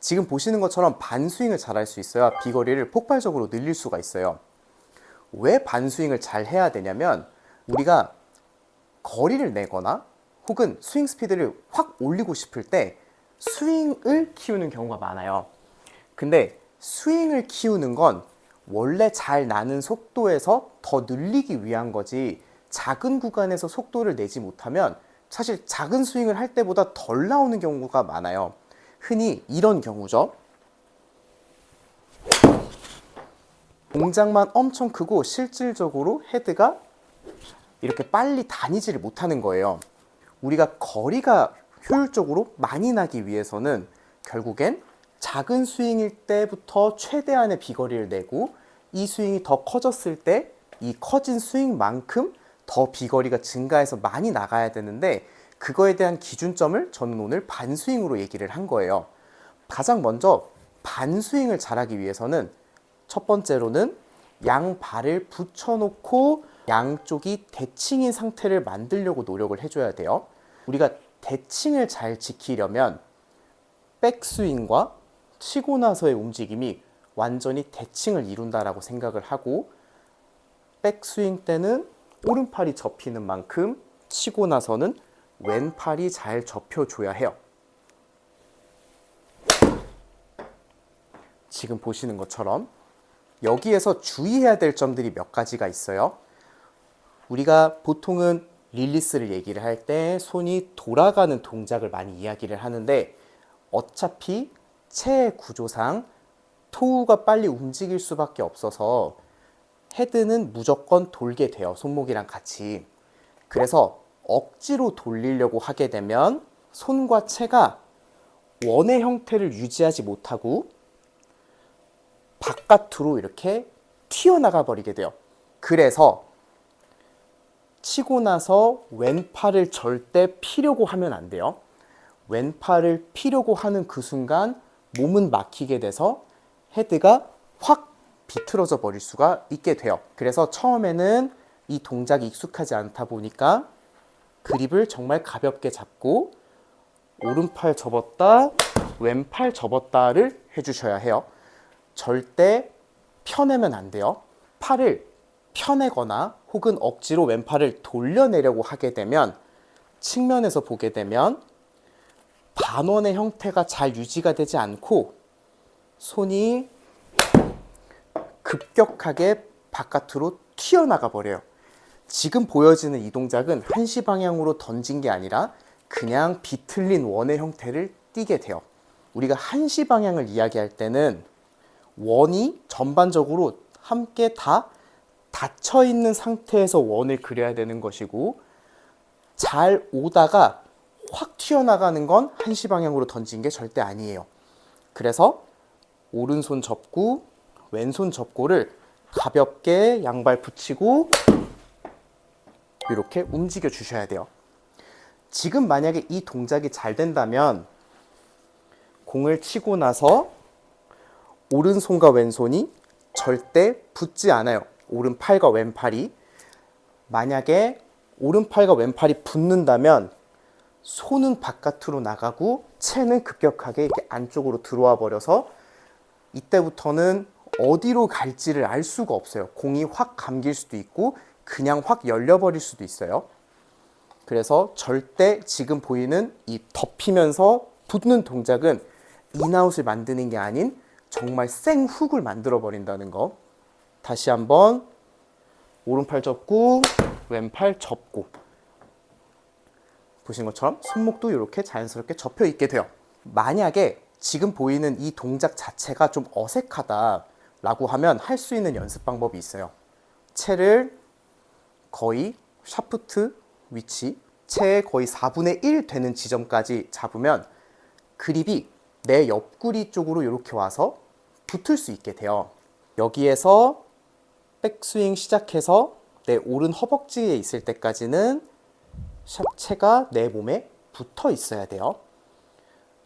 지금 보시는 것처럼 반스윙을 잘 할 수 있어야 비거리를 폭발적으로 늘릴 수가 있어요. 왜 반스윙을 잘 해야 되냐면 우리가 거리를 내거나 혹은 스윙 스피드를 확 올리고 싶을 때 스윙을 키우는 경우가 많아요. 근데 스윙을 키우는 건 원래 잘 나는 속도에서 더 늘리기 위한 거지, 작은 구간에서 속도를 내지 못하면 사실 작은 스윙을 할 때보다 덜 나오는 경우가 많아요. 흔히 이런 경우죠. 동작만 엄청 크고 실질적으로 헤드가 이렇게 빨리 다니지를 못하는 거예요. 우리가 거리가 효율적으로 많이 나기 위해서는 결국엔 작은 스윙일 때부터 최대한의 비거리를 내고, 이 스윙이 더 커졌을 때 이 커진 스윙만큼 더 비거리가 증가해서 많이 나가야 되는데, 그거에 대한 기준점을 저는 오늘 반스윙으로 얘기를 한 거예요. 가장 먼저 반스윙을 잘하기 위해서는 첫 번째로는 양발을 붙여놓고 양쪽이 대칭인 상태를 만들려고 노력을 해줘야 돼요. 우리가 대칭을 잘 지키려면 백스윙과 치고 나서의 움직임이 완전히 대칭을 이룬다라고 생각을 하고, 백스윙 때는 오른팔이 접히는 만큼 치고 나서는 왼팔이 잘 접혀줘야 해요. 지금 보시는 것처럼 여기에서 주의해야 될 점들이 몇 가지가 있어요. 우리가 보통은 릴리스를 얘기를 할 때 손이 돌아가는 동작을 많이 이야기를 하는데, 어차피 체의 구조상 토우가 빨리 움직일 수밖에 없어서 헤드는 무조건 돌게 돼요. 손목이랑 같이. 그래서 억지로 돌리려고 하게 되면 손과 체가 원의 형태를 유지하지 못하고 바깥으로 이렇게 튀어나가 버리게 돼요. 그래서 치고 나서 왼팔을 절대 피려고 하면 안 돼요. 왼팔을 피려고 하는 그 순간 몸은 막히게 돼서 헤드가 확 비틀어져 버릴 수가 있게 돼요. 그래서 처음에는 이 동작이 익숙하지 않다 보니까 그립을 정말 가볍게 잡고 오른팔 접었다, 왼팔 접었다를 해주셔야 해요. 절대 펴내면 안 돼요. 팔을 펴내거나 혹은 억지로 왼팔을 돌려내려고 하게 되면, 측면에서 보게 되면 반원의 형태가 잘 유지가 되지 않고 손이 급격하게 바깥으로 튀어나가 버려요. 지금 보여지는 이 동작은 한시 방향으로 던진 게 아니라 그냥 비틀린 원의 형태를 띠게 돼요. 우리가 한시 방향을 이야기할 때는 원이 전반적으로 함께 다 닫혀 있는 상태에서 원을 그려야 되는 것이고, 잘 오다가 확 튀어나가는 건 한시 방향으로 던진 게 절대 아니에요. 그래서 오른손 접고 왼손 접고를 가볍게 양발 붙이고 이렇게 움직여 주셔야 돼요. 지금 만약에 이 동작이 잘 된다면 공을 치고 나서 오른손과 왼손이 절대 붙지 않아요. 오른팔과 왼팔이. 만약에 오른팔과 왼팔이 붙는다면 손은 바깥으로 나가고 채는 급격하게 이렇게 안쪽으로 들어와 버려서 이때부터는 어디로 갈지를 알 수가 없어요. 공이 확 감길 수도 있고 그냥 확 열려버릴 수도 있어요. 그래서 절대 지금 보이는 이 덮이면서 붙는 동작은 인아웃을 만드는 게 아닌 정말 생훅을 만들어 버린다는 거. 다시 한번 오른팔 접고 왼팔 접고, 보신 것처럼 손목도 이렇게 자연스럽게 접혀 있게 돼요. 만약에 지금 보이는 이 동작 자체가 좀 어색하다라고 하면 할 수 있는 연습 방법이 있어요. 채를 거의 샤프트 위치, 채의 거의 4분의 1 되는 지점까지 잡으면 그립이 내 옆구리 쪽으로 이렇게 와서 붙을 수 있게 돼요. 여기에서 백스윙 시작해서 내 오른 허벅지에 있을 때까지는 채가 내 몸에 붙어 있어야 돼요.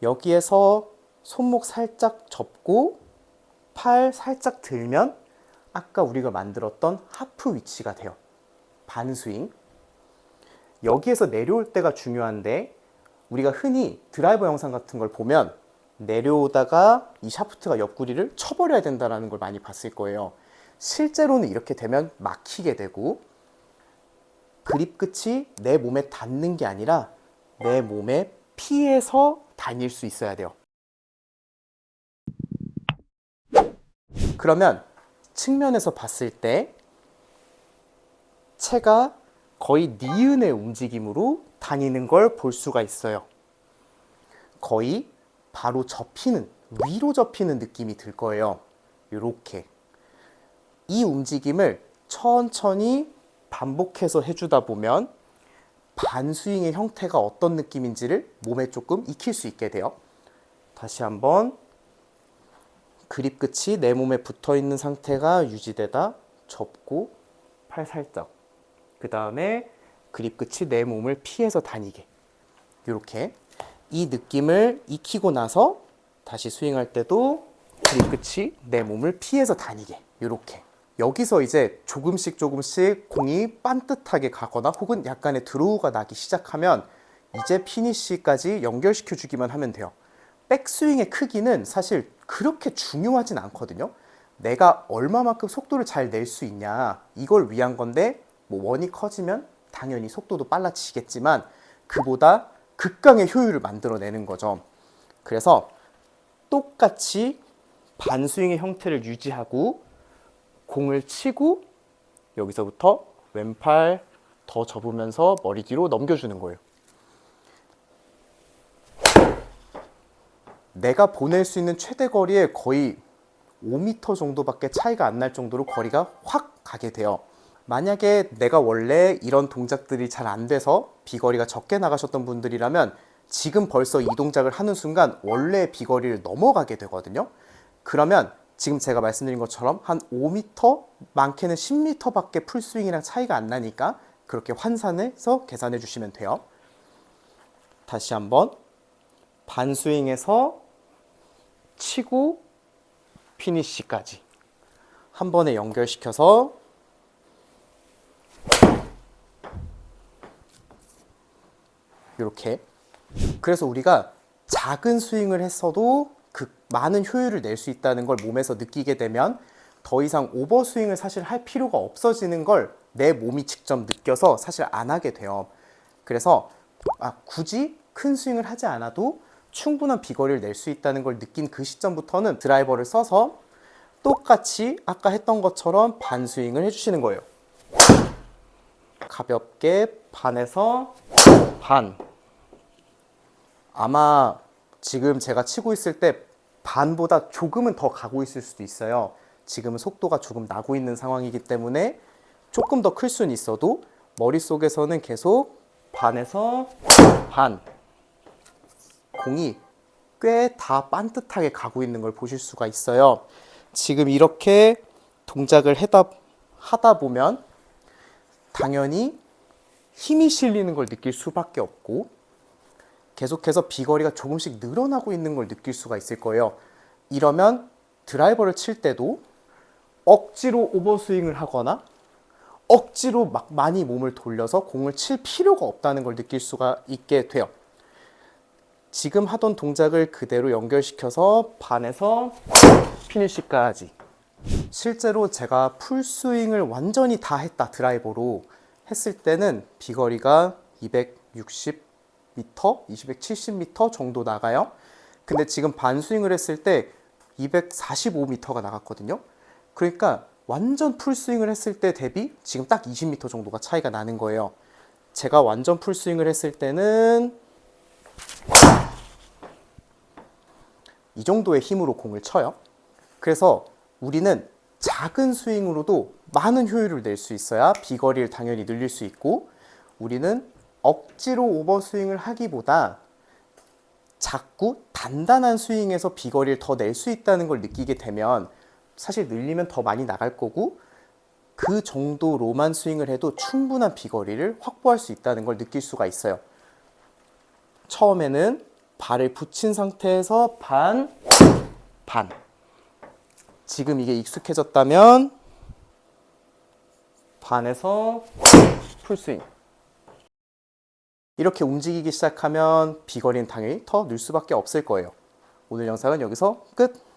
여기에서 손목 살짝 접고 팔 살짝 들면 아까 우리가 만들었던 하프 위치가 돼요. 반스윙. 여기에서 내려올 때가 중요한데, 우리가 흔히 드라이버 영상 같은 걸 보면 내려오다가 이 샤프트가 옆구리를 쳐버려야 된다는 걸 많이 봤을 거예요. 실제로는 이렇게 되면 막히게 되고 그립 끝이 내 몸에 닿는 게 아니라 내 몸에 피해서 다닐 수 있어야 돼요. 그러면 측면에서 봤을 때 채가 거의 니은의 움직임으로 다니는 걸 볼 수가 있어요. 거의 바로 접히는, 위로 접히는 느낌이 들 거예요. 이렇게. 이 움직임을 천천히 반복해서 해주다 보면 반스윙의 형태가 어떤 느낌인지를 몸에 조금 익힐 수 있게 돼요. 다시 한번 그립 끝이 내 몸에 붙어 있는 상태가 유지되다 접고 팔 살짝. 그 다음에 그립 끝이 내 몸을 피해서 다니게. 이렇게 이 느낌을 익히고 나서 다시 스윙할 때도 그립 끝이 내 몸을 피해서 다니게. 이렇게. 여기서 이제 조금씩 공이 반듯하게 가거나 혹은 약간의 드로우가 나기 시작하면 이제 피니쉬까지 연결시켜 주기만 하면 돼요. 백스윙의 크기는 사실 그렇게 중요하진 않거든요. 내가 얼마만큼 속도를 잘 낼 수 있냐 이걸 위한 건데 뭐 원이 커지면 당연히 속도도 빨라지겠지만 그보다 극강의 효율을 만들어내는 거죠. 그래서 똑같이 반스윙의 형태를 유지하고 공을 치고 여기서부터 왼팔 더 접으면서 머리 뒤로 넘겨주는 거예요. 내가 보낼 수 있는 최대 거리에 거의 5m 정도밖에 차이가 안 날 정도로 거리가 확 가게 돼요. 만약에 내가 원래 이런 동작들이 잘 안 돼서 비거리가 적게 나가셨던 분들이라면 지금 벌써 이 동작을 하는 순간 원래 비거리를 넘어가게 되거든요. 그러면 지금 제가 말씀드린 것처럼 한 5m, 많게는 10m밖에 풀스윙이랑 차이가 안 나니까 그렇게 환산해서 계산해 주시면 돼요. 다시 한번 반스윙에서 치고 피니쉬까지 한 번에 연결시켜서 이렇게. 그래서 우리가 작은 스윙을 했어도 그 많은 효율을 낼 수 있다는 걸 몸에서 느끼게 되면 더 이상 오버스윙을 사실 할 필요가 없어지는 걸 내 몸이 직접 느껴서 사실 안 하게 돼요. 그래서 굳이 큰 스윙을 하지 않아도 충분한 비거리를 낼 수 있다는 걸 느낀 그 시점부터는 드라이버를 써서 똑같이 아까 했던 것처럼 반스윙을 해주시는 거예요. 가볍게 반에서 반. 아마 지금 제가 치고 있을 때 반보다 조금은 더 가고 있을 수도 있어요. 지금은 속도가 조금 나고 있는 상황이기 때문에 조금 더 클 수는 있어도 머릿속에서는 계속 반에서 반. 공이 꽤 다 반듯하게 가고 있는 걸 보실 수가 있어요. 지금 이렇게 동작을 하다 보면 당연히 힘이 실리는 걸 느낄 수밖에 없고 계속해서 비거리가 조금씩 늘어나고 있는 걸 느낄 수가 있을 거예요. 이러면 드라이버를 칠 때도 억지로 오버스윙을 하거나 억지로 막 많이 몸을 돌려서 공을 칠 필요가 없다는 걸 느낄 수가 있게 돼요. 지금 하던 동작을 그대로 연결시켜서 반에서 피니쉬까지. 실제로 제가 풀스윙을 완전히 다 했다 드라이버로 했을 때는 비거리가 260m, 270m 정도 나가요. 근데 지금 반스윙을 했을 때 245m가 나갔거든요. 그러니까 완전 풀스윙을 했을 때 대비 지금 딱 20m 정도가 차이가 나는 거예요. 제가 완전 풀스윙을 했을 때는 이 정도의 힘으로 공을 쳐요. 그래서 우리는 작은 스윙으로도 많은 효율을 낼 수 있어야 비거리를 당연히 늘릴 수 있고 우리는 억지로 오버스윙을 하기보다 작고 단단한 스윙에서 비거리를 더 낼 수 있다는 걸 느끼게 되면 사실 늘리면 더 많이 나갈 거고 그 정도로만 스윙을 해도 충분한 비거리를 확보할 수 있다는 걸 느낄 수가 있어요. 처음에는 발을 붙인 상태에서 반. 지금 이게 익숙해졌다면 반에서 풀스윙. 이렇게 움직이기 시작하면 비거리는 당연히 더 늘 수밖에 없을 거예요. 오늘 영상은 여기서 끝!